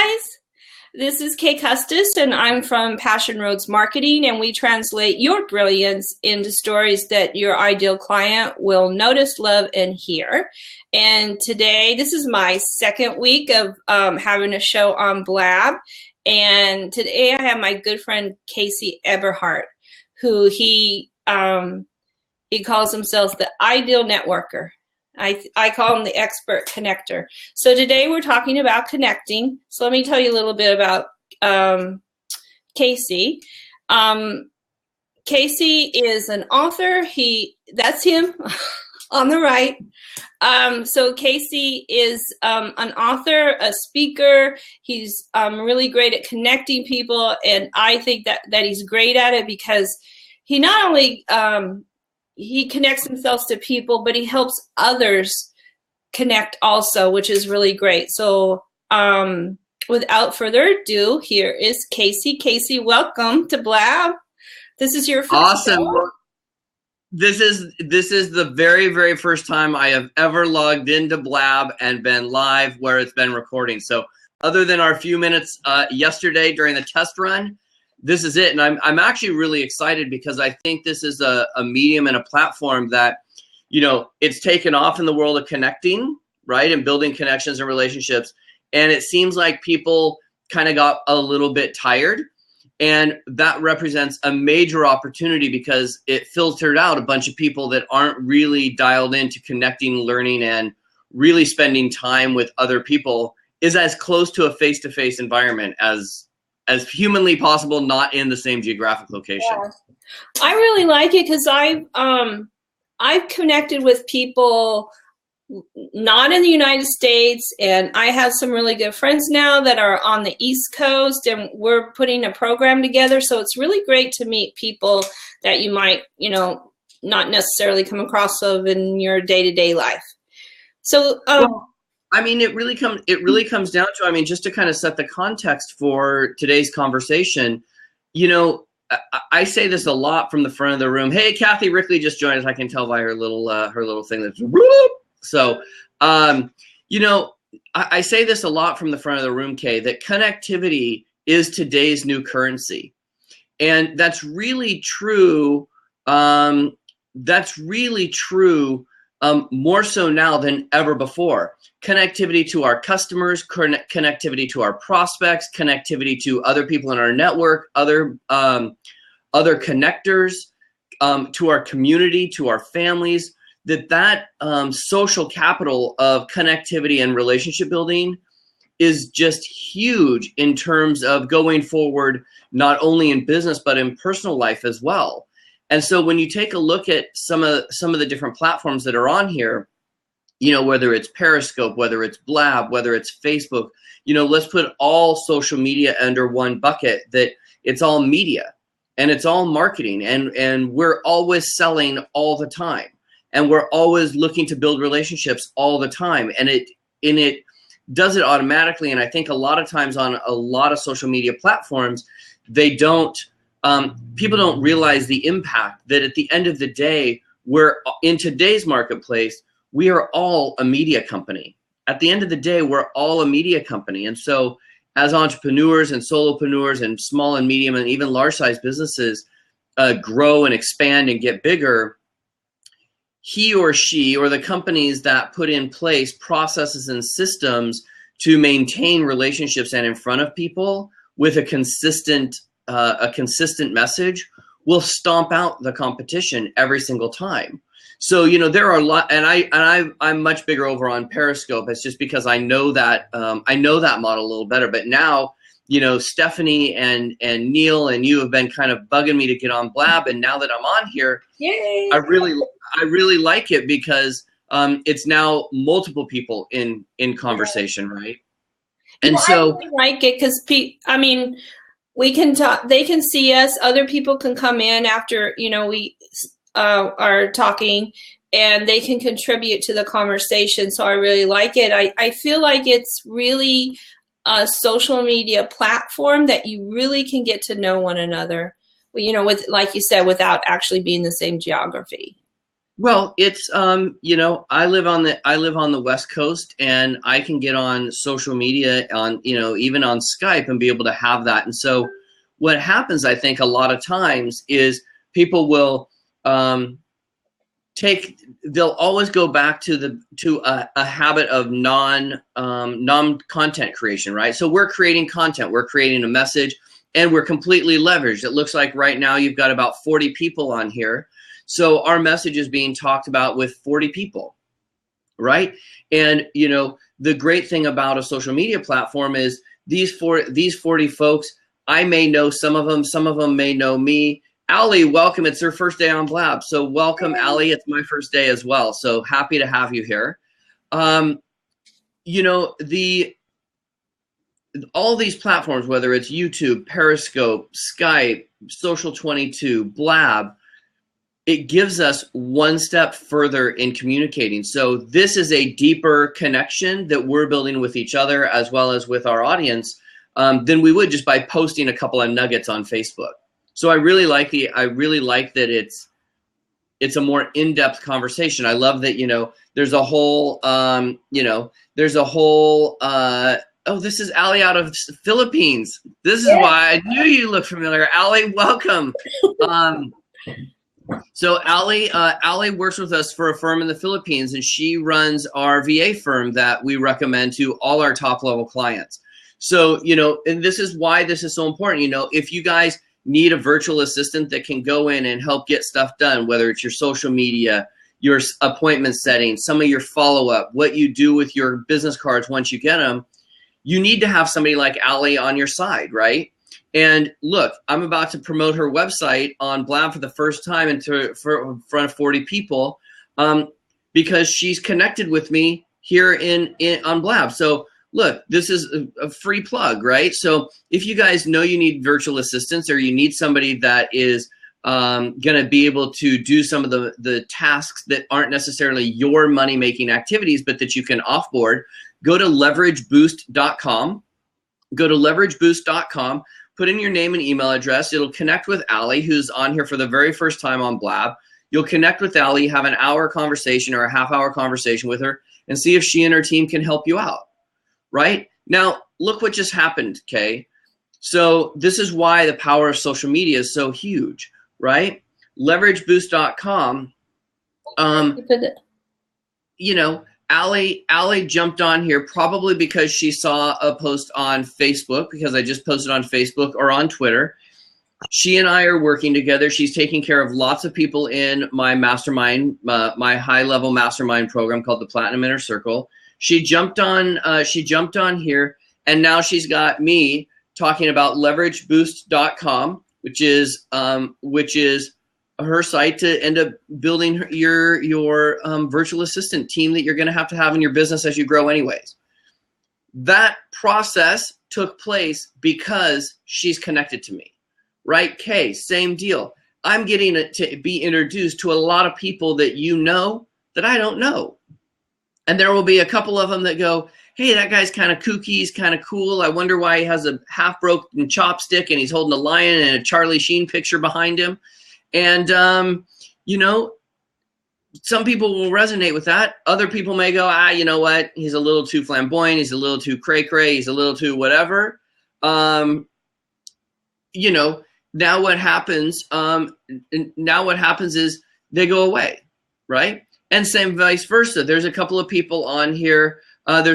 guys, this is Custis, and I'm from Passion Roads Marketing, and we translate your brilliance into stories that your ideal client will notice, love, and hear. And today, this is my second week of having a show on Blab, and today I have my good friend Casey Eberhart, who he calls himself the ideal networker. I call him the expert connector. So today we're talking about connecting. So let me tell you a little bit about Casey. Casey is an author. That's him on the right. So Casey is an author, a speaker. He's really great at connecting people, and I think that he's great at it because he not only he connects himself to people, but he helps others connect also, which is really great. So without further ado, here is Casey. Casey, welcome to Blab. This is your first awesome. show. This is the very, very first time I have ever logged into Blab and been live where it's been recording. So other than our few minutes yesterday during the test run, this is it. And I'm actually really excited because I think this is a medium and a platform that, it's taken off in the world of connecting, right? And building connections and relationships. And it seems like people kind of got a little bit tired. And that represents a major opportunity because it filtered out a bunch of people that aren't really dialed into connecting, learning, and really spending time with other people is as close to a face-to-face environment as humanly possible, not in the same geographic location. Yeah. I really like it because I've connected with people not in the United States, and I have some really good friends now that are on the East Coast, and we're putting a program together. So it's really great to meet people that you might, not necessarily come across in your day-to-day life. So, it really comes down to, just to kind of set the context for today's conversation, I say this a lot from the front of the room. Hey, Kathy Rickley just joined us. I can tell by her little thing that's whoop. So, I say this a lot from the front of the room, Kay, that connectivity is today's new currency. And that's really true. More so now than ever before. Connectivity to our customers, connectivity to our prospects, connectivity to other people in our network, other connectors, to our community, to our families. That social capital of connectivity and relationship building is just huge in terms of going forward, not only in business but in personal life as well. And so when you take a look at some of the different platforms that are on here, whether it's Periscope, whether it's Blab, whether it's Facebook, let's put all social media under one bucket, that it's all media and it's all marketing, and we're always selling all the time, and we're always looking to build relationships all the time, and it does it automatically. And I think a lot of times on a lot of social media platforms, people don't realize the impact that at the end of the day, in today's marketplace, we are all a media company. At the end of the day, we're all a media company. And so as entrepreneurs and solopreneurs and small and medium and even large size businesses grow and expand and get bigger, he or she or the companies that put in place processes and systems to maintain relationships and in front of people with a consistent message will stomp out the competition every single time. So, there are a lot, and I'm much bigger over on Periscope. It's just because I know that model a little better. But now, Stephanie and Neil and you have been kind of bugging me to get on Blab, and now that I'm on here, yay. I really like it because it's now multiple people in conversation, right? And I really like it because we can talk, they can see us, other people can come in after, we are talking, and they can contribute to the conversation. So I really like it. I feel like it's really a social media platform that you really can get to know one another, with, like you said, without actually being the same geography. Well, it's I live on the West Coast, and I can get on social media on, even on Skype, and be able to have that. And so what happens, I think, a lot of times is people will they'll always go back to a habit of non content creation, right? So we're creating content, we're creating a message, and we're completely leveraged. It looks like right now you've got about 40 people on here. So our message is being talked about with 40 people, right? And the great thing about a social media platform is these 40 folks, I may know some of them may know me. Allie, welcome. It's her first day on Blab. So welcome, Allie. It's my first day as well. So happy to have you here. All these platforms, whether it's YouTube, Periscope, Skype, Social 22, Blab, it gives us one step further in communicating. So this is a deeper connection that we're building with each other as well as with our audience than we would just by posting a couple of nuggets on Facebook. So I really like that it's a more in-depth conversation. I love that, there's a whole, oh, this is Allie out of the Philippines. This is why I knew you looked familiar. Allie, welcome. So Allie works with us for a firm in the Philippines, and she runs our VA firm that we recommend to all our top level clients. So, and this is why this is so important. If you guys need a virtual assistant that can go in and help get stuff done, whether it's your social media, your appointment setting, some of your follow-up, what you do with your business cards once you get them, you need to have somebody like Allie on your side, right? And look, I'm about to promote her website on Blab for the first time in front of 40 people because she's connected with me here on Blab. So look, this is a free plug, right? So if you guys know you need virtual assistants, or you need somebody that is going to be able to do some of the tasks that aren't necessarily your money-making activities, but that you can offboard, go to leverageboost.com. Go to leverageboost.com. Put in your name and email address. It'll connect with Allie, who's on here for the very first time on Blab. You'll connect with Allie, have an hour conversation or a half-hour conversation with her, and see if she and her team can help you out, right? Now, look what just happened, Kay. So this is why the power of social media is so huge, right? Leverageboost.com, Allie jumped on here probably because she saw a post on Facebook, because I just posted on Facebook or on Twitter. She and I are working together. She's taking care of lots of people in my mastermind, my high-level mastermind program called the Platinum Inner Circle. She jumped on here, and now she's got me talking about leverageboost.com, which is her site to end up building your virtual assistant team that you're going to have in your business as you grow anyways. That process took place because she's connected to me, right? Kay, same deal. I'm getting to be introduced to a lot of people that that I don't know. And there will be a couple of them that go, hey, that guy's kind of kooky, he's kind of cool. I wonder why he has a half-broken chopstick and he's holding a lion and a Charlie Sheen picture behind him. And, some people will resonate with that. Other people may go, you know what? He's a little too flamboyant. He's a little too cray-cray. He's a little too whatever. Now what happens is they go away, right? And same vice versa. There's a couple of people on here. That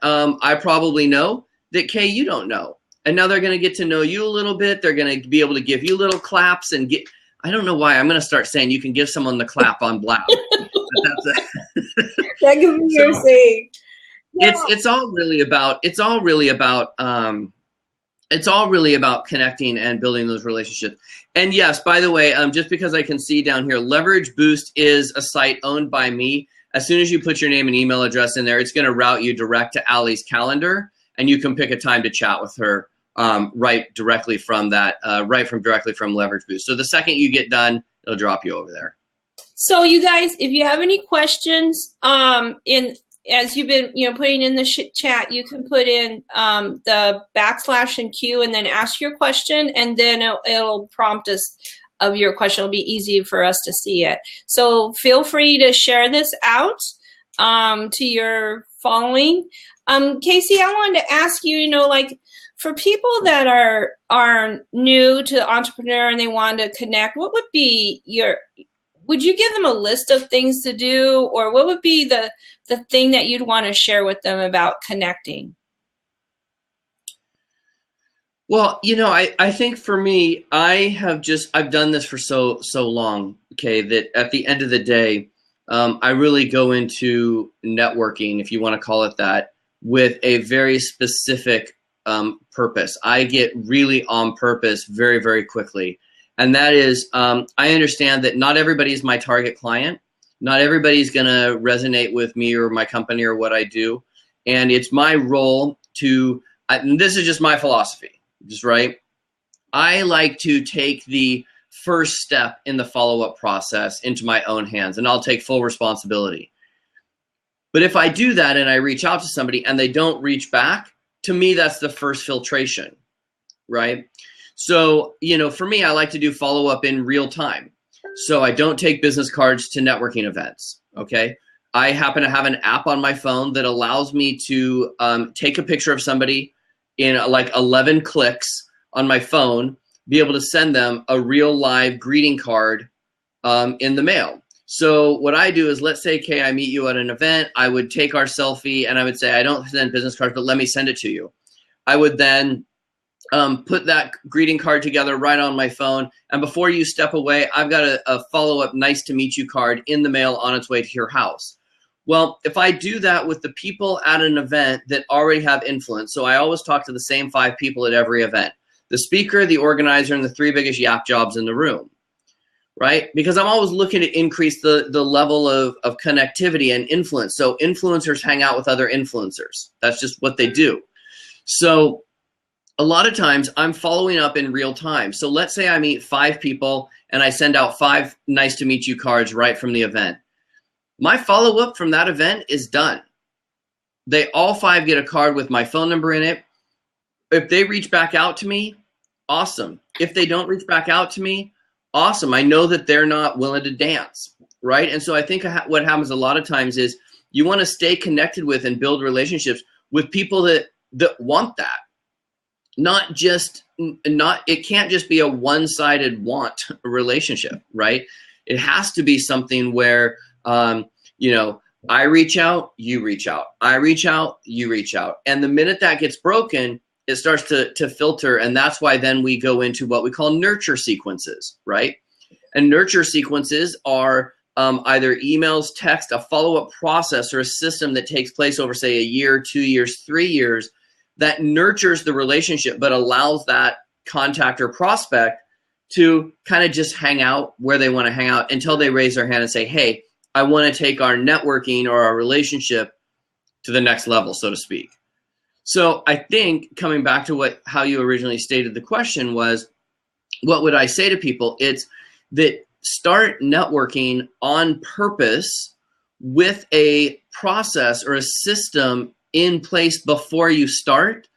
I probably know that, Kay, you don't know. And now they're going to get to know you a little bit. They're going to be able to give you little claps and I don't know why I'm going to start saying you can give someone the clap on Blab. That could be your saying. Yeah. It's all really about connecting and building those relationships. And yes, by the way, just because I can see down here, Leverage Boost is a site owned by me. As soon as you put your name and email address in there, it's going to route you direct to Allie's calendar, and you can pick a time to chat with her directly from Leverage Boost. So the second you get done, it'll drop you over there. So you guys, if you have any questions, as you've been, putting in the chat, you can put in the / and Q and then ask your question, and then it'll prompt us of your question. It'll be easy for us to see it. So feel free to share this out to your following. Casey, I wanted to ask you, like for people that are new to entrepreneur and they want to connect, what would be would you give them a list of things to do, or what would be the thing that you'd want to share with them about connecting? Well, I think for me, I've done this for so long, okay, that at the end of the day, I really go into networking, if you want to call it that, with a very specific purpose. I get really on purpose very, very quickly. And that is, I understand that not everybody is my target client. Not everybody's going to resonate with me or my company or what I do. And it's my role and this is just my philosophy, just right? I like to take the first step in the follow-up process into my own hands, and I'll take full responsibility. But if I do that and I reach out to somebody and they don't reach back, to me, that's the first filtration, right? So, for me, I like to do follow-up in real time. So I don't take business cards to networking events, okay? I happen to have an app on my phone that allows me to take a picture of somebody in like 11 clicks on my phone, be able to send them a real live greeting card in the mail. So what I do is, let's say, Kay, I meet you at an event. I would take our selfie and I would say, I don't send business cards, but let me send it to you. I would then put that greeting card together right on my phone. And before you step away, I've got a follow-up nice to meet you card in the mail on its way to your house. Well, if I do that with the people at an event that already have influence, so I always talk to the same 5 people at every event: the speaker, the organizer, and the 3 biggest yap jobs in the room, right? Because I'm always looking to increase the level of connectivity and influence. So influencers hang out with other influencers. That's just what they do. So a lot of times I'm following up in real time. So let's say I meet 5 people and I send out 5 nice to meet you cards right from the event. My follow-up from that event is done. They all 5 get a card with my phone number in it. If they reach back out to me, awesome. If they don't reach back out to me, awesome. I know that they're not willing to dance, right? And so I think what happens a lot of times is you want to stay connected with and build relationships with people that want that. It can't just be a one-sided want relationship, right? It has to be something where, I reach out, you reach out. I reach out, you reach out. And the minute that gets broken, it starts to filter. And that's why then we go into what we call nurture sequences, right? And nurture sequences are either emails, text, a follow-up process, or a system that takes place over, say, a year, 2 years, 3 years, that nurtures the relationship, but allows that contact or prospect to kind of just hang out where they want to hang out until they raise their hand and say, hey, I want to take our networking or our relationship to the next level, so to speak. So I think coming back to how you originally stated the question was, what would I say to people? It's that start networking on purpose with a process or a system in place before you start,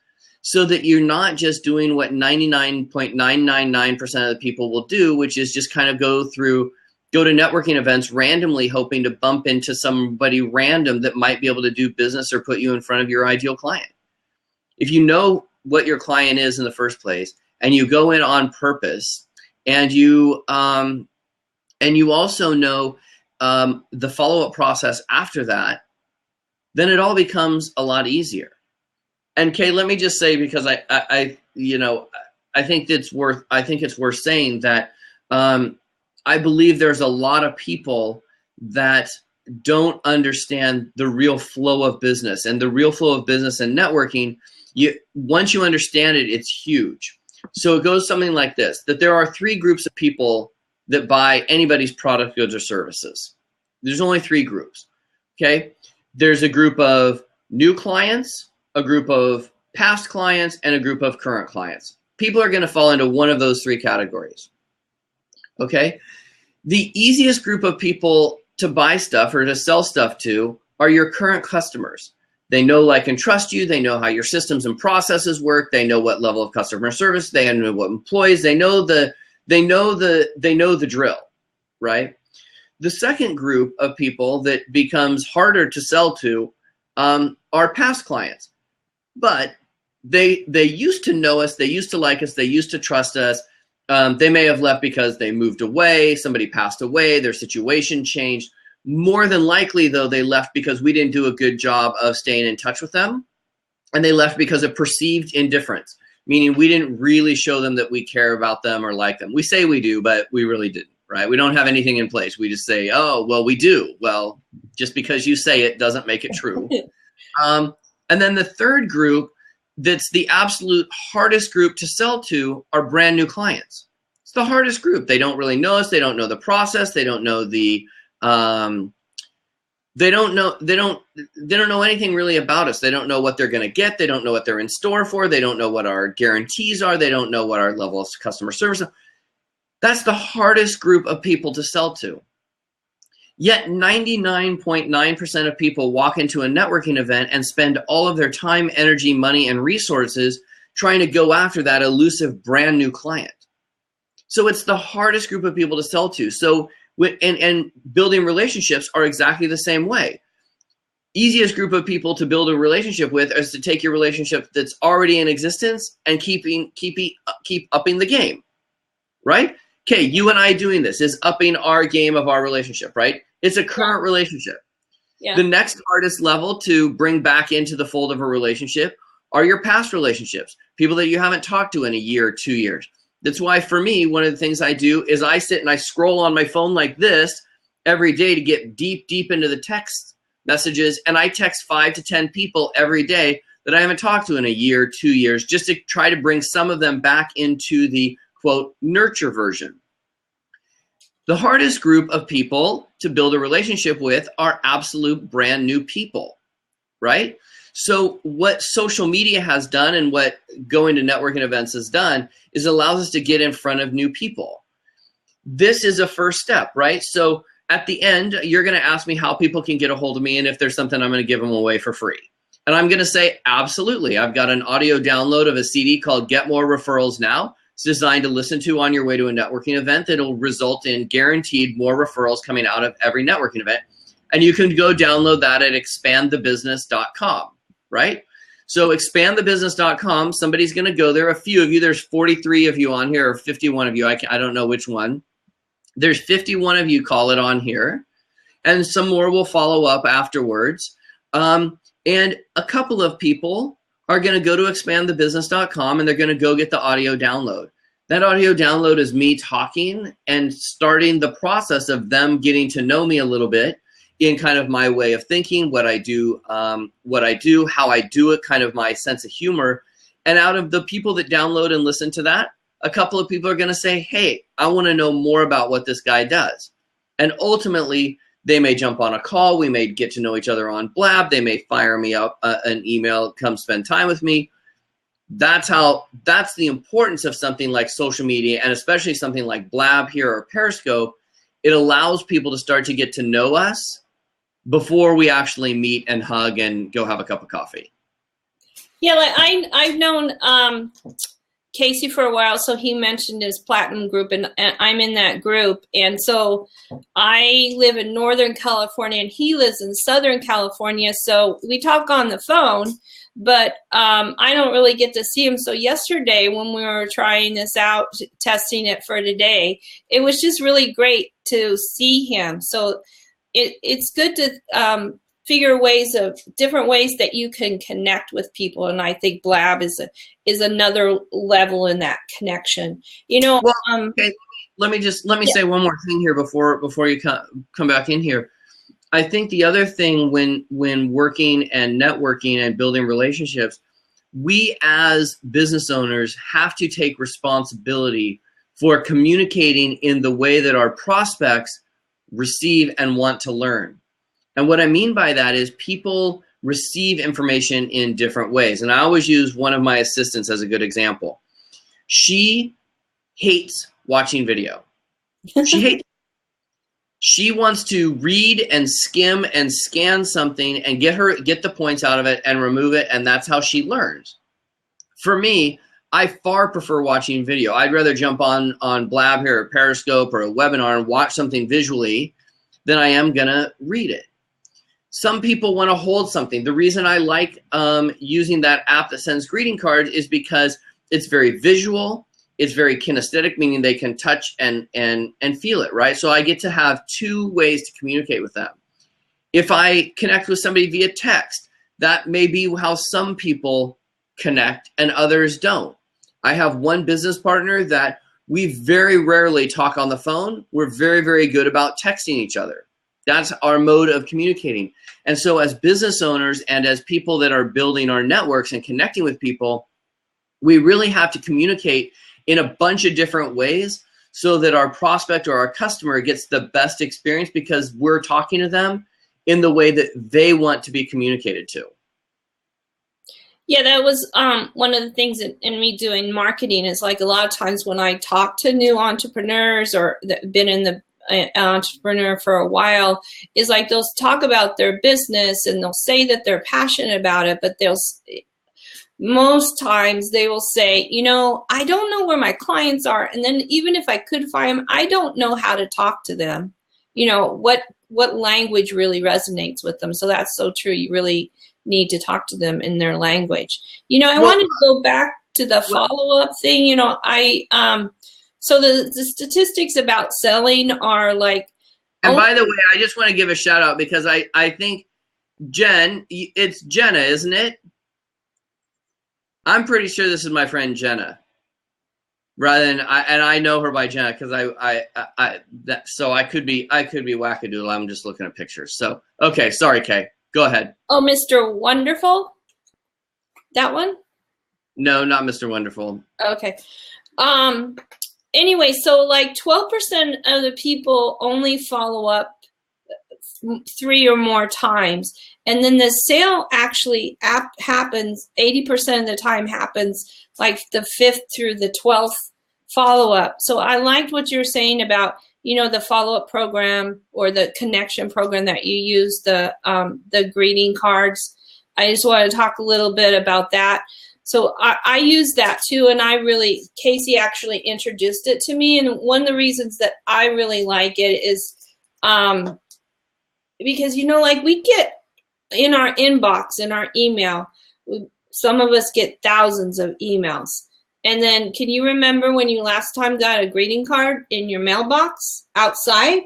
so that you're not just doing what 99.999% of the people will do, which is just kind of go to networking events randomly, hoping to bump into somebody random that might be able to do business or put you in front of your ideal client. If you know what your client is in the first place, and you go in on purpose, and you also know the follow-up process after that, then it all becomes a lot easier. And Kay, let me just say, because I think it's worth saying that I believe there's a lot of people that don't understand the real flow of business, and the real flow of business and networking. Once you understand it, it's huge. So it goes something like this: that there are 3 groups of people that buy anybody's product, goods, or services. There's only 3 groups. Okay. There's a group of new clients, a group of past clients, and a group of current clients. People are going to fall into one of those 3 categories. Okay. The easiest group of people to buy stuff or to sell stuff to are your current customers. They know, like, and trust you. They know how your systems and processes work. They know what level of customer service. They know what employees. They know the They know the drill, right? The second group of people that becomes harder to sell to are past clients, but they used to know us, they used to like us, they used to trust us. They may have left because they moved away, somebody passed away, their situation changed. More than likely, though, they left because we didn't do a good job of staying in touch with them, and they left because of perceived indifference, meaning we didn't really show them that we care about them or like them. We say we do, but we really didn't. Right? We don't have anything in place. We just say, oh, well, we do. Well, just because you say it doesn't make it true. And then the third group that's the absolute hardest group to sell to are brand new clients. It's the hardest group. They don't really know us. They don't know the process. They don't know they don't know anything really about us. They don't know what they're going to get. They don't know what they're in store for. They don't know what our guarantees are. They don't know what our level of customer service is. That's the hardest group of people to sell to. Yet 99.9% of people walk into a networking event and spend all of their time, energy, money, and resources trying to go after that elusive brand new client. So it's the hardest group of people to sell to. So and building relationships are exactly the same way. Easiest group of people to build a relationship with is to take your relationship that's already in existence and keep upping the game, right? Okay, you and I doing this is upping our game of our relationship, right? It's a current relationship. Yeah. The next hardest level to bring back into the fold of a relationship are your past relationships, people that you haven't talked to in a year or 2 years. That's why for me, one of the things I do is I sit and I scroll on my phone like this every day to get deep into the text messages. And I text 5 to 10 people every day that I haven't talked to in a year, 2 years, just to try to bring some of them back into the quote, nurture version. The hardest group of people to build a relationship with are absolute brand new people, right? So what social media has done and what going to networking events has done is allows us to get in front of new people. This is a first step, right? So at the end, you're going to ask me how people can get a hold of me and if there's something I'm going to give them away for free. And I'm going to say, absolutely. I've got an audio download of a CD called Get More Referrals Now. It's designed to listen to on your way to a networking event that'll result in guaranteed more referrals coming out of every networking event. And you can go download that at expandthebusiness.com, right? So expandthebusiness.com, somebody's going to go there. A few of you, there's 43 of you on here, or 51 of you. I don't know which one. There's 51 of you, call it on here. And some more will follow up afterwards. And a couple of people are going to go to expandthebusiness.com and they're going to go get the audio download. That audio download is me talking and starting the process of them getting to know me a little bit in kind of my way of thinking, what I do, how I do it, kind of my sense of humor. And out of the people that download and listen to that, a couple of people are going to say, hey, I want to know more about what this guy does. And ultimately, they may jump on a call. We may get to know each other on Blab. They may fire me up an email, come spend time with me. That's the importance of something like social media, and especially something like Blab here or Periscope. It allows people to start to get to know us before we actually meet and hug and go have a cup of coffee. Yeah, like I've known Casey for a while, so he mentioned his platinum group, and I'm in that group. And so I live in Northern California, and he lives in Southern California. So we talk on the phone, but I don't really get to see him. So yesterday when we were trying this out, testing it for today, it was just really great to see him. So it's good to figure different ways that you can connect with people, and I think Blab is another level in that connection. Well, okay. Let me say one more thing here before you come back in here. I think the other thing when working and networking and building relationships, we as business owners have to take responsibility for communicating in the way that our prospects receive and want to learn. And what I mean by that is people receive information in different ways. And I always use one of my assistants as a good example. She hates watching video. She wants to read and skim and scan something and get the points out of it and remove it. And that's how she learns. For me, I far prefer watching video. I'd rather jump on Blab here or Periscope or a webinar and watch something visually than I am gonna read it. Some people want to hold something. The reason I like using that app that sends greeting cards is because it's very visual. It's very kinesthetic, meaning they can touch and feel it, right? So I get to have two ways to communicate with them. If I connect with somebody via text, that may be how some people connect and others don't. I have one business partner that we very rarely talk on the phone. We're very, very good about texting each other. That's our mode of communicating. And so as business owners and as people that are building our networks and connecting with people, we really have to communicate in a bunch of different ways so that our prospect or our customer gets the best experience because we're talking to them in the way that they want to be communicated to. Yeah, that was one of the things in me doing marketing is like a lot of times when I talk to new entrepreneurs or that have been in the entrepreneur for a while, is like they'll talk about their business and they'll say that they're passionate about it, but most times they will say, you know, I don't know where my clients are. And then even if I could find them, I don't know how to talk to them. You know, what language really resonates with them. So that's so true. You really need to talk to them in their language. You know, I wanted to go back to the follow-up thing. You know, so the statistics about selling are like. And by the way, I just want to give a shout out because I think Jen, it's Jenna, isn't it? I'm pretty sure this is my friend Jenna. Rather than I know her by Jenna because so I could be wackadoodle. I'm just looking at pictures. So okay, sorry, Kay. Go ahead. Oh, Mr. Wonderful? That one? No, not Mr. Wonderful. Okay. Anyway, so like 12% of the people only follow up 3 or more times. And then the sale actually happens 80% of the time happens like the 5th through the 12th follow-up. So I liked what you're saying about, you know, the follow-up program or the connection program that you use, the greeting cards. I just want to talk a little bit about that. So I use that too, and Casey actually introduced it to me, and one of the reasons that I really like it is because, you know, like we get in our inbox, in our email, some of us get thousands of emails. And then can you remember when you last time got a greeting card in your mailbox outside?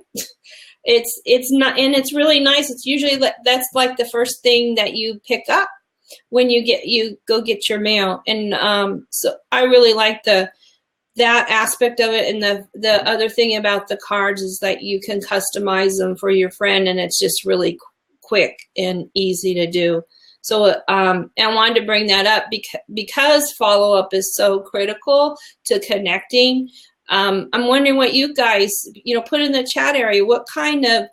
It's not, and it's really nice. It's usually that's like the first thing that you pick up when you go get your mail. And so I really like that aspect of it. And the other thing about the cards is that you can customize them for your friend, and it's just really quick and easy to do. So I wanted to bring that up because follow-up is so critical to connecting. I'm wondering what you guys, you know, put in the chat area. What kind of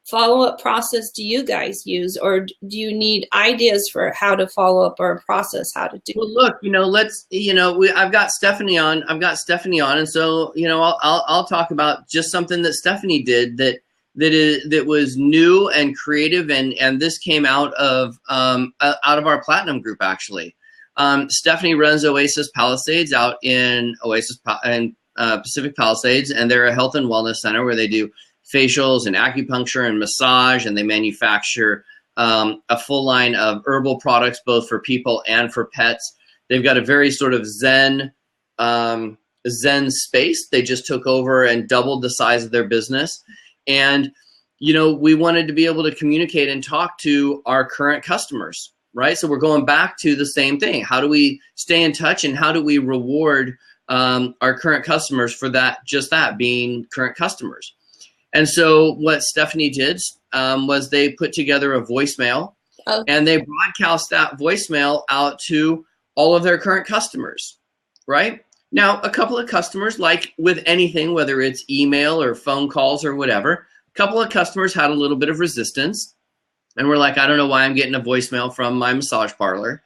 follow-up process do you guys use, or do you need ideas for how to follow up or a process how to do? Well, look, you know, I've got Stephanie on. And so, you know, I'll talk about just something that Stephanie did that was new and creative, and this came out of our Platinum group actually. Stephanie runs Oasis Palisades out in Pacific Palisades, and they're a health and wellness center where they do facials and acupuncture and massage, and they manufacture a full line of herbal products both for people and for pets. They've got a very sort of Zen space. They just took over and doubled the size of their business. And, you know, we wanted to be able to communicate and talk to our current customers, right? So we're going back to the same thing. How do we stay in touch, and how do we reward our current customers for just that being current customers? And so what Stephanie did was they put together a voicemail, and they broadcast that voicemail out to all of their current customers, right? Now, a couple of customers, like with anything, whether it's email or phone calls or whatever, a couple of customers had a little bit of resistance, and were like, I don't know why I'm getting a voicemail from my massage parlor,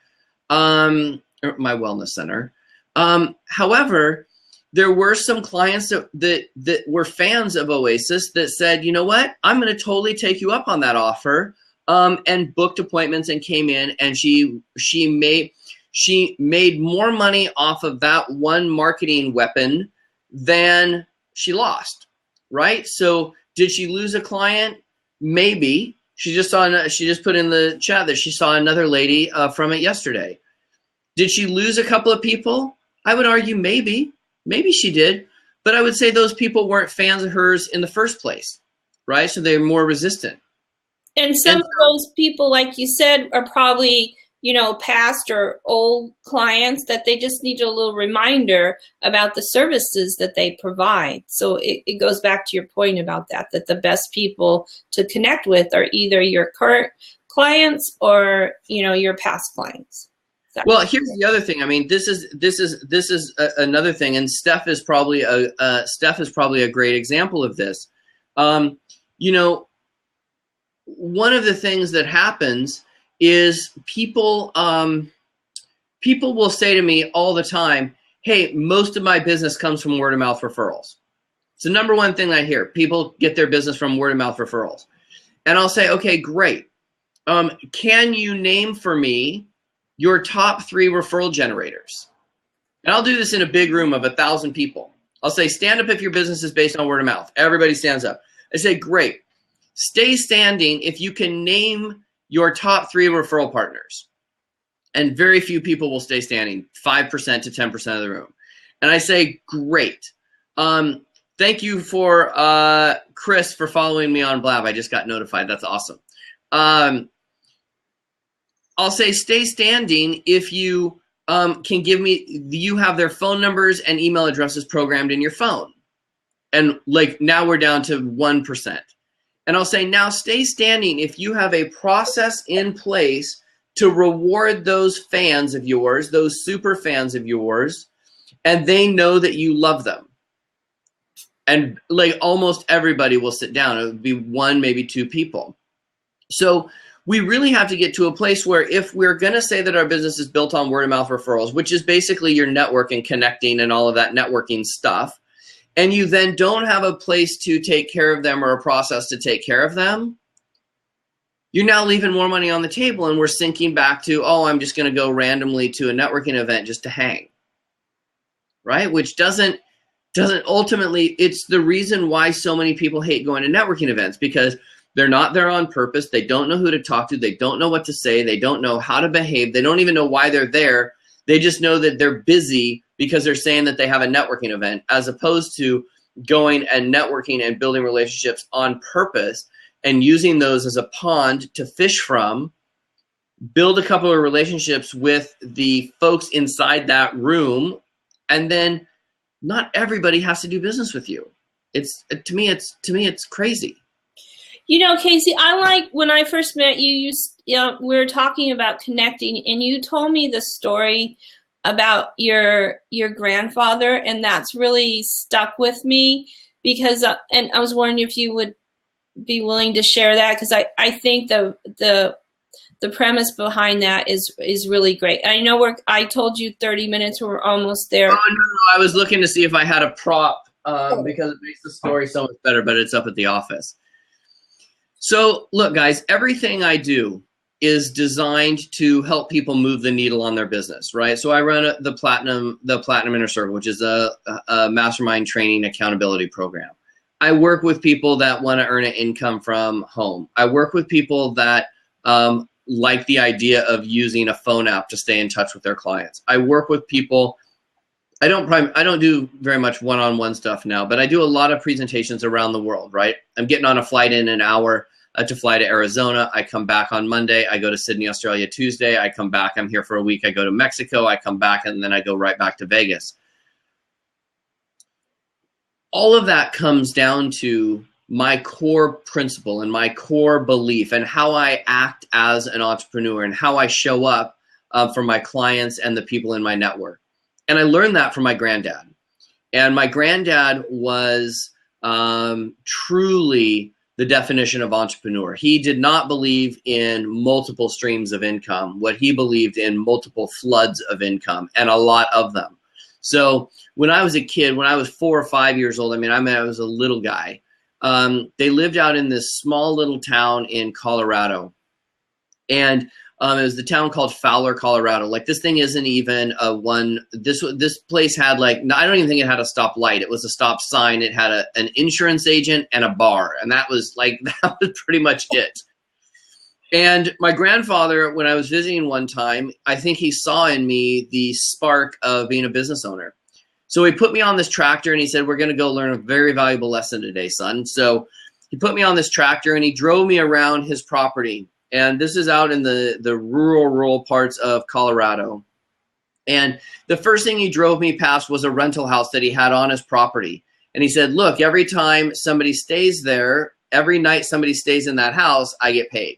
or my wellness center. However, there were some clients that were fans of Oasis that said, you know what, I'm going to totally take you up on that offer, and booked appointments and came in, and she she made more money off of that one marketing weapon than she lost, right? So did she lose a client? Maybe. She just put in the chat that she saw another lady from it yesterday. Did she lose a couple of people? I would argue maybe she did, but I would say those people weren't fans of hers in the first place, right? So they're more resistant. And some of those people, like you said, are probably, past or old clients that they just need a little reminder about the services that they provide. So it goes back to your point about that the best people to connect with are either your current clients or, your past clients. Well, here's the other thing. I mean, this is another thing, and Steph is probably a great example of this. One of the things that happens is people will say to me all the time, "Hey, most of my business comes from word of mouth referrals." It's the number one thing I hear. People get their business from word of mouth referrals, and I'll say, "Okay, great. Can you name for me your top 3 referral generators?" And I'll do this in a big room of 1,000 people. I'll say, stand up if your business is based on word of mouth. Everybody stands up. I say, great. Stay standing if you can name your top 3 referral partners. And very few people will stay standing, 5% to 10% of the room. And I say, great. Thank you for Chris for following me on Blab. I just got notified. That's awesome. I'll say stay standing if you can give me, you have their phone numbers and email addresses programmed in your phone. And like now we're down to 1%. And I'll say now stay standing if you have a process in place to reward those fans of yours, those super fans of yours, and they know that you love them. And like almost everybody will sit down. It would be 1, maybe 2 people. So we really have to get to a place where if we're going to say that our business is built on word of mouth referrals, which is basically your network and connecting and all of that networking stuff, and you then don't have a place to take care of them or a process to take care of them, you're now leaving more money on the table, and we're sinking back to, oh, I'm just going to go randomly to a networking event just to hang, right? Which doesn't ultimately, it's the reason why so many people hate going to networking events, because they're not there on purpose. They don't know who to talk to. They don't know what to say. They don't know how to behave. They don't even know why they're there. They just know that they're busy because they're saying that they have a networking event, as opposed to going and networking and building relationships on purpose and using those as a pond to fish from, build a couple of relationships with the folks inside that room, and then not everybody has to do business with you. To me it's crazy. Casey, I like when I first met you, we were talking about connecting, and you told me the story about your grandfather, and that's really stuck with me because, and I was wondering if you would be willing to share that, because I think the premise behind that is really great. I know I told you 30 minutes, we're almost there. Oh, no, I was looking to see if I had a prop because it makes the story so much better, but it's up at the office. So look, guys, everything I do is designed to help people move the needle on their business, right? So I run the Platinum Inner Circle, which is a mastermind training accountability program. I work with people that want to earn an income from home. I work with people that like the idea of using a phone app to stay in touch with their clients. I work with people. I don't do very much one-on-one stuff now, but I do a lot of presentations around the world, right? I'm getting on a flight in an hour to fly to Arizona. I come back on Monday. I go to Sydney, Australia Tuesday. I come back. I'm here for a week. I go to Mexico. I come back, and then I go right back to Vegas. All of that comes down to my core principle and my core belief and how I act as an entrepreneur and how I show up for my clients and the people in my network. And I learned that from my granddad. And my granddad was truly the definition of entrepreneur. He did not believe in multiple streams of income. What he believed in multiple floods of income, and a lot of them. So when I was a kid, when I was 4 or 5 years old, I was a little guy. They lived out in this small little town in Colorado. And It was the town called Fowler, Colorado. Like, this thing isn't even a one. This place had like, I don't even think it had a stop light. It was a stop sign. It had an insurance agent and a bar, and that was pretty much it. And my grandfather, when I was visiting one time, I think he saw in me the spark of being a business owner. So he put me on this tractor and he said, "We're going to go learn a very valuable lesson today, son." So he put me on this tractor and he drove me around his property. And this is out in the rural parts of Colorado. And the first thing he drove me past was a rental house that he had on his property. And he said, "Look, every time somebody stays there, every night somebody stays in that house, I get paid."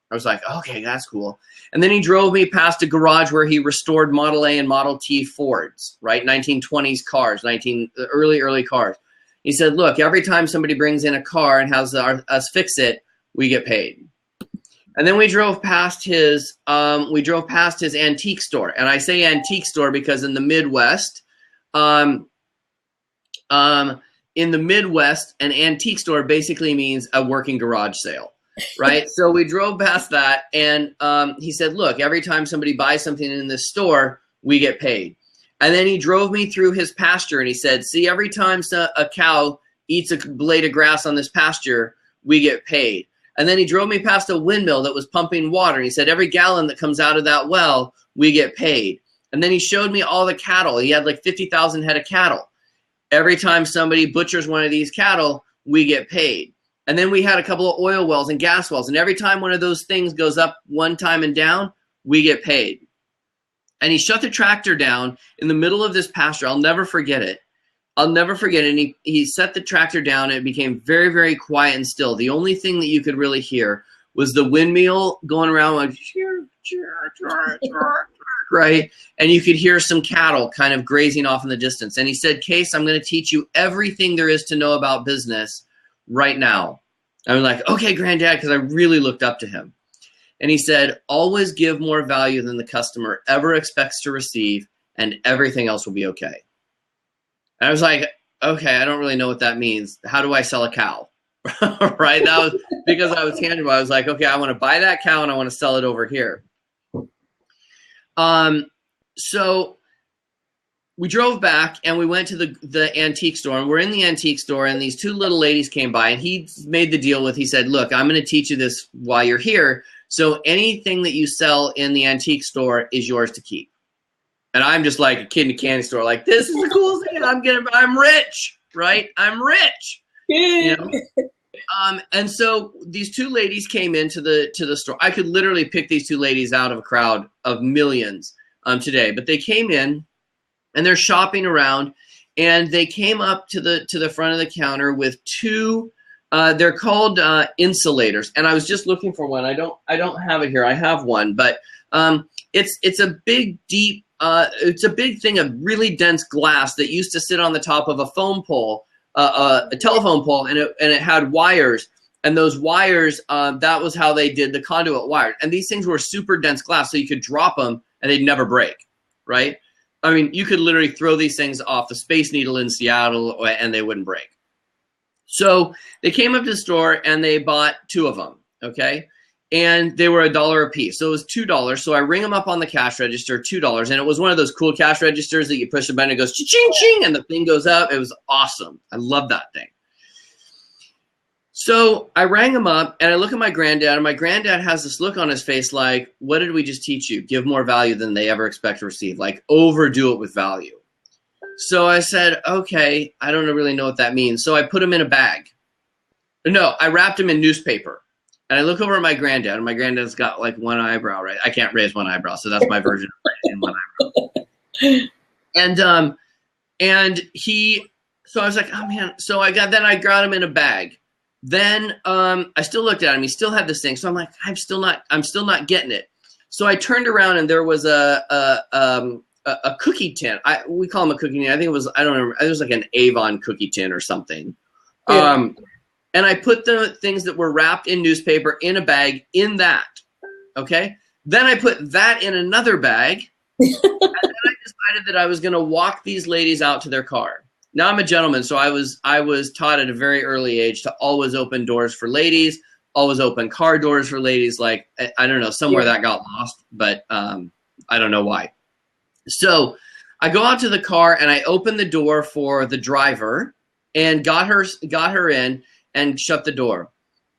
I was like, okay, that's cool. And then he drove me past a garage where he restored Model A and Model T Fords, right? 1920s cars, early cars. He said, "Look, every time somebody brings in a car and has us fix it, we get paid." And then we drove past his antique store. And I say antique store because in the Midwest, an antique store basically means a working garage sale, right? So we drove past that, and he said, "Look, every time somebody buys something in this store, we get paid." And then he drove me through his pasture, and he said, "See, every time a cow eats a blade of grass on this pasture, we get paid." And then he drove me past a windmill that was pumping water. And he said, "Every gallon that comes out of that well, we get paid." And then he showed me all the cattle. He had like 50,000 head of cattle. Every time somebody butchers one of these cattle, we get paid. And then we had a couple of oil wells and gas wells. And every time one of those things goes up one time and down, we get paid. And he shut the tractor down in the middle of this pasture. I'll never forget it. And he set the tractor down, and it became very, very quiet and still. The only thing that you could really hear was the windmill going around like, right? And you could hear some cattle kind of grazing off in the distance. And he said, "Case, I'm going to teach you everything there is to know about business right now." I was like, "Okay, Granddad," because I really looked up to him. And he said, "Always give more value than the customer ever expects to receive, and everything else will be okay." And I was like, okay, I don't really know what that means. How do I sell a cow? Right? That was because I was tangible. I was like, okay, I want to buy that cow and I want to sell it over here. So we drove back and we went to the antique store, and we're in the antique store, and these two little ladies came by, and he made the deal he said, "Look, I'm going to teach you this while you're here. So anything that you sell in the antique store is yours to keep." And I'm just like a kid in a candy store, like, this is the coolest thing. I'm rich, right? I'm rich. You know? And so these two ladies came into the store. I could literally pick these two ladies out of a crowd of millions today, but they came in and they're shopping around, and they came up to the front of the counter with two. They're called insulators, and I was just looking for one. I don't have it here. I have one, but it's a big, deep. It's a big thing of really dense glass that used to sit on the top of a phone pole, a telephone pole, and it had wires. And those wires, that was how they did the conduit wire. And these things were super dense glass, so you could drop them and they'd never break, right? I mean, you could literally throw these things off the Space Needle in Seattle and they wouldn't break. So they came up to the store and they bought two of them, okay? And they were $1 a piece. So it was $2. So I ring them up on the cash register, $2. And it was one of those cool cash registers that you push the button, it goes ching ching, and the thing goes up. It was awesome. I love that thing. So I rang him up and I look at my granddad, and my granddad has this look on his face like, "What did we just teach you? Give more value than they ever expect to receive. Like, overdo it with value." So I said, okay, I don't really know what that means. So I put him in a bag. No, I wrapped him in newspaper. And I look over at my granddad, and my granddad's got like one eyebrow, right? I can't raise one eyebrow, so that's my version of raising one eyebrow. So I was like, oh man. So I got him in a bag. Then I still looked at him. He still had this thing. So I'm like, I'm still not getting it. So I turned around, and there was a cookie tin. We call them a cookie tin. I think it was, I don't remember. It was like an Avon cookie tin or something. Yeah. And I put the things that were wrapped in newspaper in a bag in that, okay? Then I put that in another bag, and then I decided that I was going to walk these ladies out to their car. Now I'm a gentleman, so I was taught at a very early age to always open doors for ladies, always open car doors for ladies. Like, I don't know, somewhere that got lost, but I don't know why. So I go out to the car and I open the door for the driver and got her in and shut the door.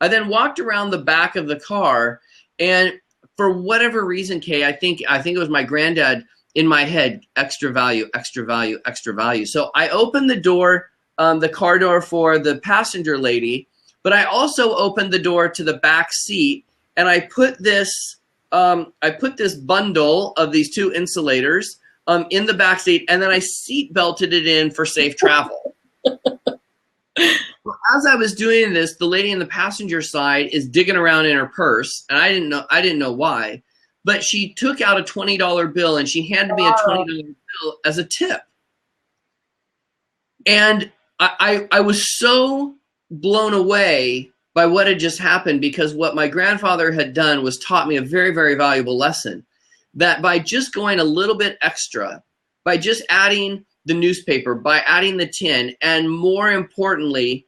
I then walked around the back of the car, and for whatever reason, Kay, I think it was my granddad in my head, extra value, extra value, extra value. So I opened the door, the car door for the passenger lady, but I also opened the door to the back seat, and I put this bundle of these 2 insulators in the back seat, and then I seat belted it in for safe travel. Well, as I was doing this, the lady in the passenger side is digging around in her purse, and I didn't know why, but she took out a $20 bill and she handed me a $20 bill as a tip. And I was so blown away by what had just happened, because what my grandfather had done was taught me a very, very valuable lesson, that by just going a little bit extra, by just adding the newspaper, by adding the tin, and more importantly,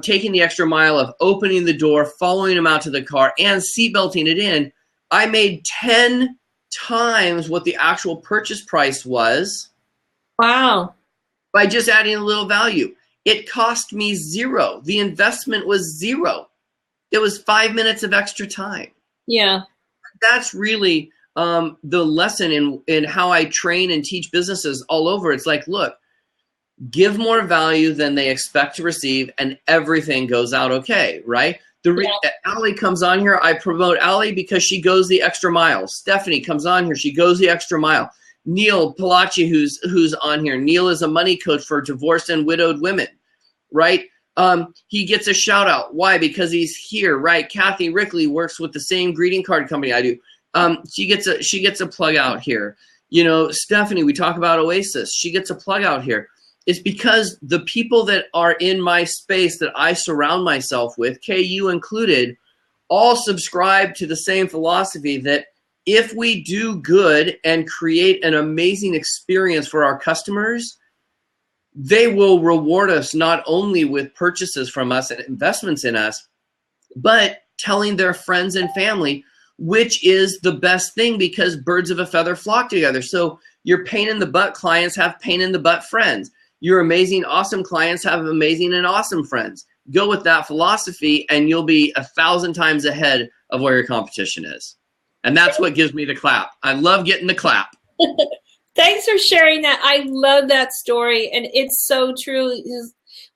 taking the extra mile of opening the door, following him out to the car, and seatbelting it in, I made 10 times what the actual purchase price was. Wow. By just adding a little value. It cost me $0. The investment was $0. It was 5 minutes of extra time. Yeah. That's really the lesson in how I train and teach businesses all over. It's like, look, give more value than they expect to receive, and everything goes out okay, right? Allie comes on here. I promote Allie because she goes the extra mile. Stephanie comes on here. She goes the extra mile. Neil Palacci, who's on here. Neil is a money coach for divorced and widowed women, right? He gets a shout out. Why? Because he's here, right? Kathy Rickley works with the same greeting card company I do. She gets a plug out here. You know, Stephanie, we talk about Oasis. She gets a plug out here. It's because the people that are in my space that I surround myself with, KU included, all subscribe to the same philosophy that if we do good and create an amazing experience for our customers, they will reward us not only with purchases from us and investments in us, but telling their friends and family, which is the best thing, because birds of a feather flock together. So your pain in the butt clients have pain in the butt friends. Your amazing, awesome clients have amazing and awesome friends. Go with that philosophy and you'll be 1,000 times ahead of where your competition is. And that's what gives me the clap. I love getting the clap. Thanks for sharing that. I love that story. And it's so true.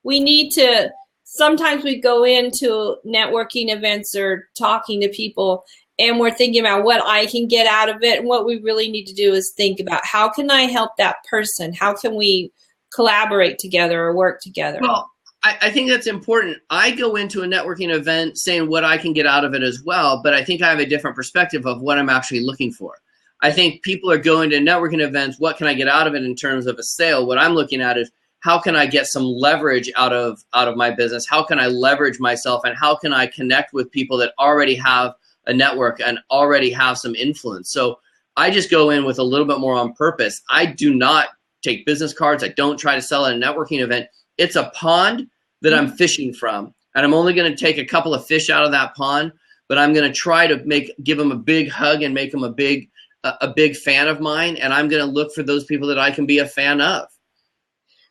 We need to, sometimes we go into networking events or talking to people and we're thinking about what I can get out of it. And what we really need to do is think about, how can I help that person? How can we collaborate together or work together? Well, I think that's important. I go into a networking event saying what I can get out of it as well, but I think I have a different perspective of what I'm actually looking for. I think people are going to networking events, what can I get out of it in terms of a sale? What I'm looking at is, how can I get some leverage out of my business? How can I leverage myself, and how can I connect with people that already have a network and already have some influence? So I just go in with a little bit more on purpose. I do not take business cards. I don't try to sell at a networking event. It's a pond that I'm fishing from, and I'm only going to take a couple of fish out of that pond, but I'm going to try to give them a big hug and make them a big fan of mine, and I'm going to look for those people that I can be a fan of.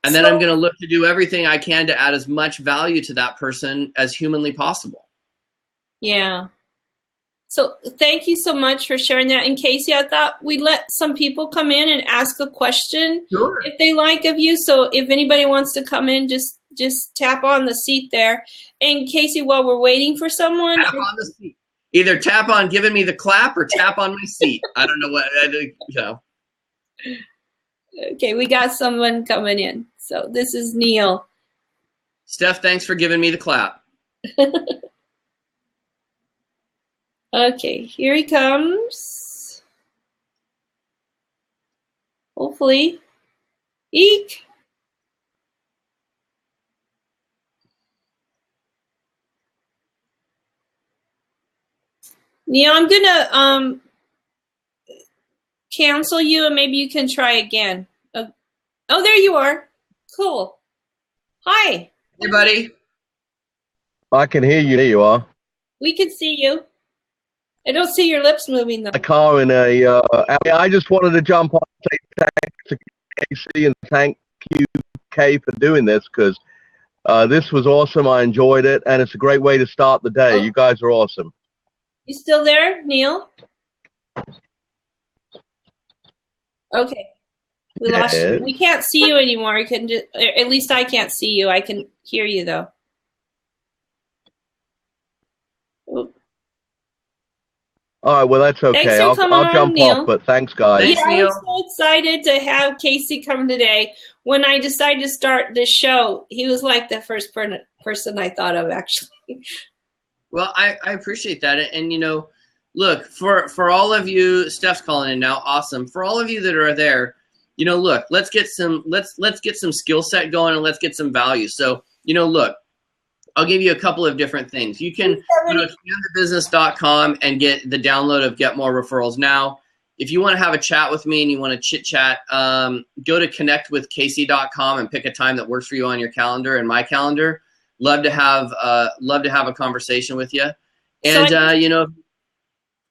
And then I'm going to look to do everything I can to add as much value to that person as humanly possible. Yeah. So thank you so much for sharing that. And Casey, I thought we'd let some people come in and ask a question if they like of you. So if anybody wants to come in, just tap on the seat there. And Casey, while we're waiting for someone. Tap on the seat. Either tap on giving me the clap or tap on my seat. I don't know what, Okay, we got someone coming in. So this is Neil. Steph, thanks for giving me the clap. Okay, here he comes. Hopefully. Eek. Neil, I'm gonna cancel you and maybe you can try again. Oh, there you are. Cool. Hi. Hey, buddy. I can hear you. There you are. We can see you. I don't see your lips moving though. A car in a. I just wanted to jump on and say thanks to Casey and thank you, Kay, for doing this because this was awesome. I enjoyed it, and it's a great way to start the day. Oh. You guys are awesome. You still there, Neil? Okay. We lost you. We can't see you anymore. You can just, at least I can't see you. I can hear you though. Oop. All right, well, that's okay. Thanks for coming I'll on, jump Neil. off, but thanks, guys. Thanks, Yeah, I Neil. was so excited to have Casey come today. When I decided to start this show, he was like the first person I thought of, actually. Well, I appreciate that. And, you know, look, for all of you, Steph's calling in now. Awesome. For all of you that are there, you know, look, let's get some skill set going and let's get some value. So, you know, look, I'll give you a couple of different things. You can go to expandthebusiness.com and get the download of Get More Referrals Now. If you want to have a chat with me and you want to chit chat, go to connectwithcasey.com and pick a time that works for you on your calendar and my calendar. Love to have a conversation with you. And you know,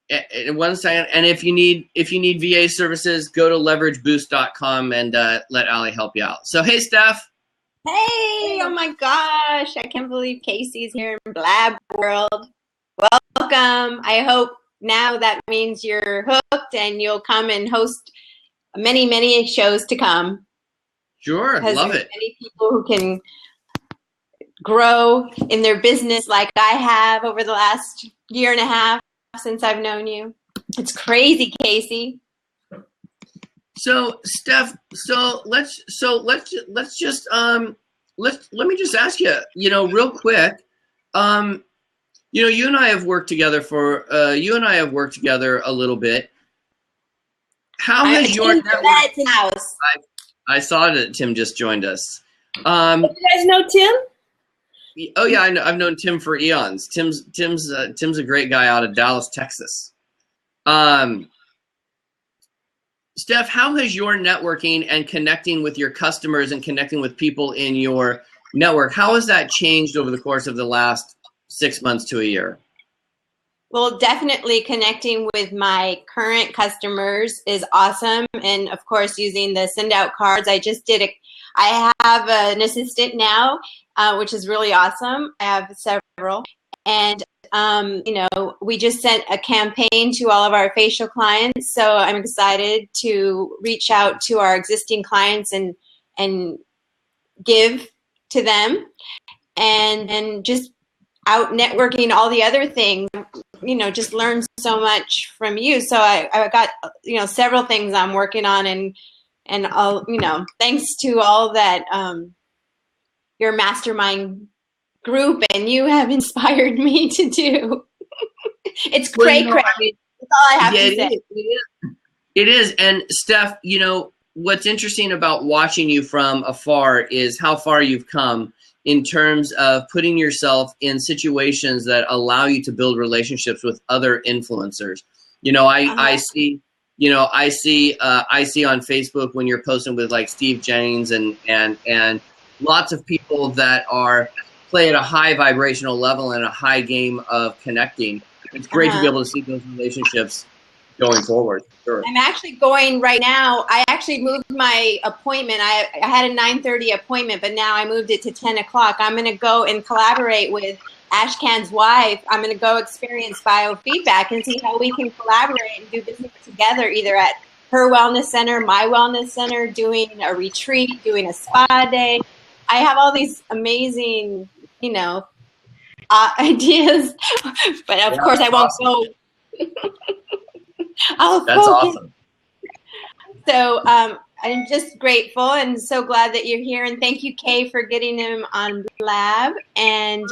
in 1 second. And if you need VA services, go to leverageboost.com and let Allie help you out. So hey, Steph. Hey, oh my gosh, I can't believe Casey's here in Blab World. Welcome. I hope now that means you're hooked and you'll come and host many, many shows to come. Sure, love it. Many people who can grow in their business like I have over the last year and a half since I've known you. It's crazy, Casey. So Steph, let me just ask you, you know, real quick, you know, you and I have worked together a little bit. How has your network? I saw that Tim just joined us. You guys know Tim? Oh yeah, I've known Tim for eons. Tim's a great guy out of Dallas, Texas. Steph, how has your networking and connecting with your customers and connecting with people in your network, how has that changed over the course of the last 6 months to a year? Well, definitely connecting with my current customers is awesome. And of course, using the send out cards, I have an assistant now, which is really awesome. I have several. And you know, we just sent a campaign to all of our facial clients. So I'm excited to reach out to our existing clients and give to them and just out networking all the other things, you know, just learn so much from you. So I got, you know, several things I'm working on and all, you know, thanks to all that your mastermind group and you have inspired me to do. It's cray cray. That's all I have to say. It is. And Steph, you know, what's interesting about watching you from afar is how far you've come in terms of putting yourself in situations that allow you to build relationships with other influencers. You know, I see on Facebook when you're posting with like Steve Jennings and lots of people that play at a high vibrational level and a high game of connecting. It's great to be able to see those relationships going forward. Sure. I'm actually going right now. I actually moved my appointment. I had a 9:30 appointment, but now I moved it to 10 o'clock. I'm going to go and collaborate with Ashkan's wife. I'm going to go experience biofeedback and see how we can collaborate and do business together, either at her wellness center, my wellness center, doing a retreat, doing a spa day. I have all these amazing, you know, ideas, but of course I won't go. That's awesome. So I'm just grateful and so glad that you're here. And thank you, Kay, for getting him on Lab. And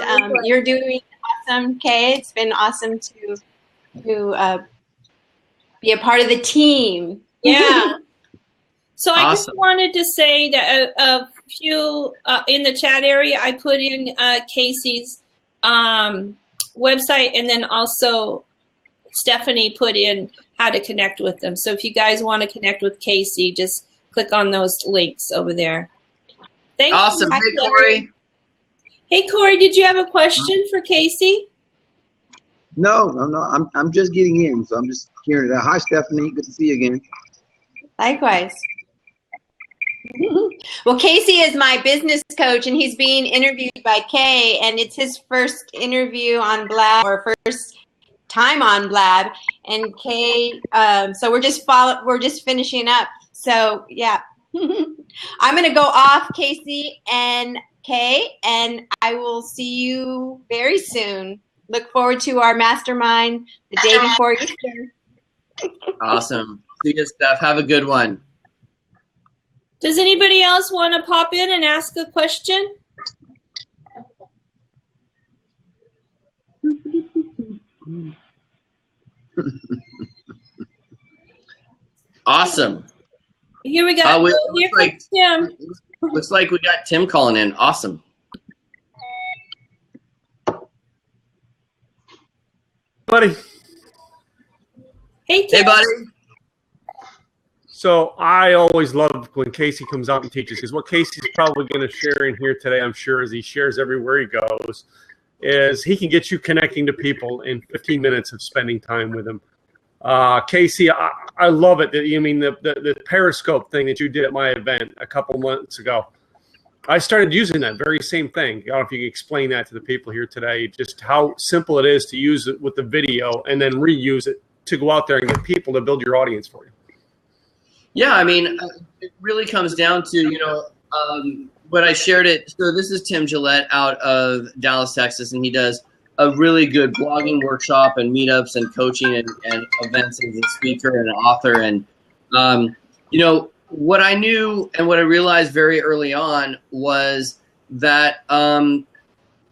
you're doing awesome, Kay. It's been awesome to be a part of the team. Yeah. So Awesome. I just wanted to say that a few in the chat area, I put in Casey's website, and then also Stephanie put in how to connect with them. So if you guys want to connect with Casey, just click on those links over there. Thank Awesome. you. Hey, Corey. Hey, Corey, did you have a question for Casey? No. I'm just getting in, so I'm just hearing it. Hi, Stephanie. Good to see you again. Likewise. Well, Casey is my business coach, and he's being interviewed by Kay, and it's his first interview on Blab, or first time on Blab. And Kay, so we're just finishing up. So yeah, I'm gonna go off, Casey and Kay, and I will see you very soon. Look forward to our mastermind the day before Easter. Awesome. See you, Steph. Have a good one. Does anybody else want to pop in and ask a question? Awesome. Here we go. Here comes Tim. Looks like we got Tim calling in. Awesome. Buddy. Hey, Tim. Hey, buddy. So I always love when Casey comes out and teaches, because what Casey's probably going to share in here today, I'm sure, as he shares everywhere he goes, is he can get you connecting to people in 15 minutes of spending time with them. Casey, I love it. I mean, the Periscope thing that you did at my event a couple months ago, I started using that very same thing. I don't know if you can explain that to the people here today, just how simple it is to use it with the video and then reuse it to go out there and get people to build your audience for you. Yeah, I mean, it really comes down to, what I shared it. So this is Tim Gillette out of Dallas, Texas, and he does a really good blogging workshop and meetups and coaching and events as a speaker and an author. And, what I knew and what I realized very early on was that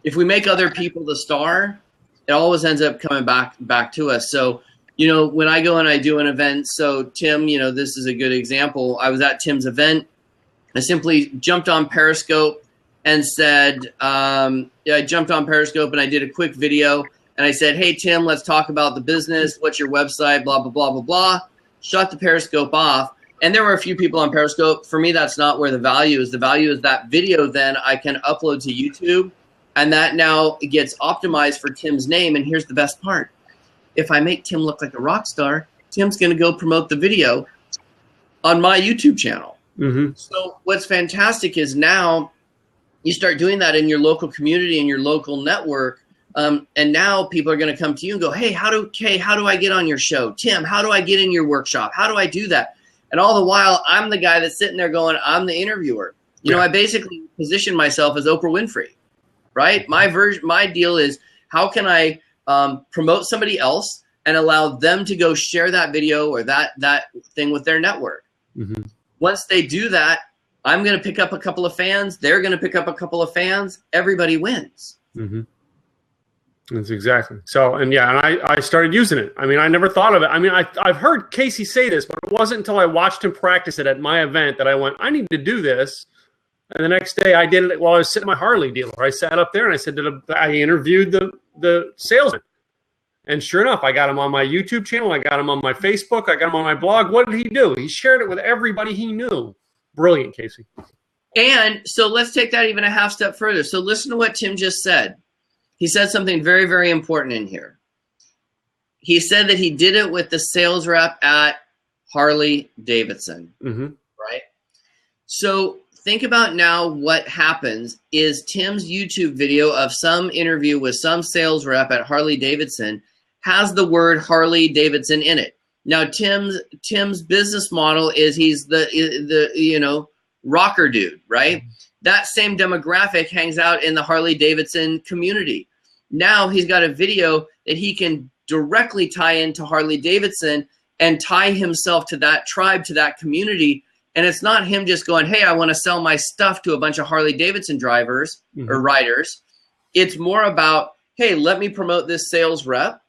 if we make other people the star, it always ends up coming back to us. So, when I go and I do an event, so Tim, this is a good example. I was at Tim's event. I simply jumped on Periscope and said, I jumped on Periscope and I did a quick video. And I said, hey, Tim, let's talk about the business. What's your website? Blah, blah, blah, blah, blah. Shut the Periscope off. And there were a few people on Periscope. For me, that's not where the value is. The value is that video then I can upload to YouTube. And that now gets optimized for Tim's name. And here's the best part. If I make Tim look like a rock star, Tim's going to go promote the video on my YouTube channel. Mm-hmm. So what's fantastic is now you start doing that in your local community and your local network. And now people are going to come to you and go, hey, how do I get on your show? Tim, how do I get in your workshop? How do I do that? And all the while, I'm the guy that's sitting there going, I'm the interviewer. I basically position myself as Oprah Winfrey, right? My deal is, how can I promote somebody else and allow them to go share that video or that thing with their network. Mm-hmm. Once they do that, I'm going to pick up a couple of fans. They're going to pick up a couple of fans. Everybody wins. Mm-hmm. That's exactly. So, and I started using it. I mean, I never thought of it. I mean, I've heard Casey say this, but it wasn't until I watched him practice it at my event that I went, I need to do this. And the next day I did it while I was sitting at my Harley dealer. I sat up there and I said, I interviewed the salesman. And sure enough, I got him on my YouTube channel. I got him on my Facebook. I got him on my blog. What did he do? He shared it with everybody he knew. Brilliant, Casey. And so let's take that even a half step further. So listen to what Tim just said. He said something very, very important in here. He said that he did it with the sales rep at Harley Davidson, mm-hmm. right? So think about now what happens is Tim's YouTube video of some interview with some sales rep at Harley Davidson has the word Harley Davidson in it. Now, Tim's business model is he's the rocker dude, right? Mm-hmm. That same demographic hangs out in the Harley Davidson community. Now he's got a video that he can directly tie into Harley Davidson and tie himself to that tribe, to that community. And it's not him just going, hey, I want to sell my stuff to a bunch of Harley Davidson drivers mm-hmm. or riders. It's more about, hey, let me promote this sales rep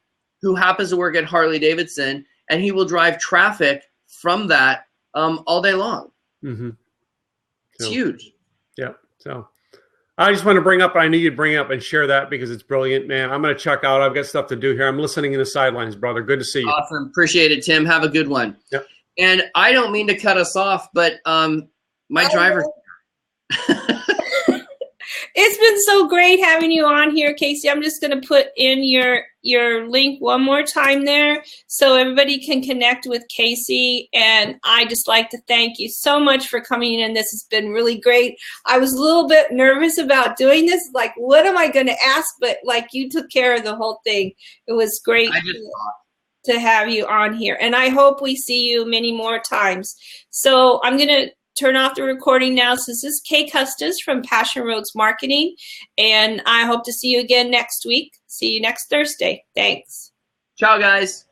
who happens to work at Harley Davidson, and he will drive traffic from that all day long. Mm-hmm. It's huge. Yeah. So I just want to bring up, I need you to bring up and share that because it's brilliant, man. I'm going to check out. I've got stuff to do here. I'm listening in the sidelines, brother. Good to see you. Awesome. Appreciate it, Tim. Have a good one. Yep. And I don't mean to cut us off, but my driver. It's been so great having you on here, Casey. I'm just going to put in your link one more time there so everybody can connect with Casey. And I just like to thank you so much for coming in. This has been really great. I was a little bit nervous about doing this. Like, what am I going to ask? But like, you took care of the whole thing. It was great to have you on here. And I hope we see you many more times. So I'm going to turn off the recording now. So this is Kay Custis from Passion Roads Marketing, and I hope to see you again next week. See you next Thursday. Thanks. Ciao, guys.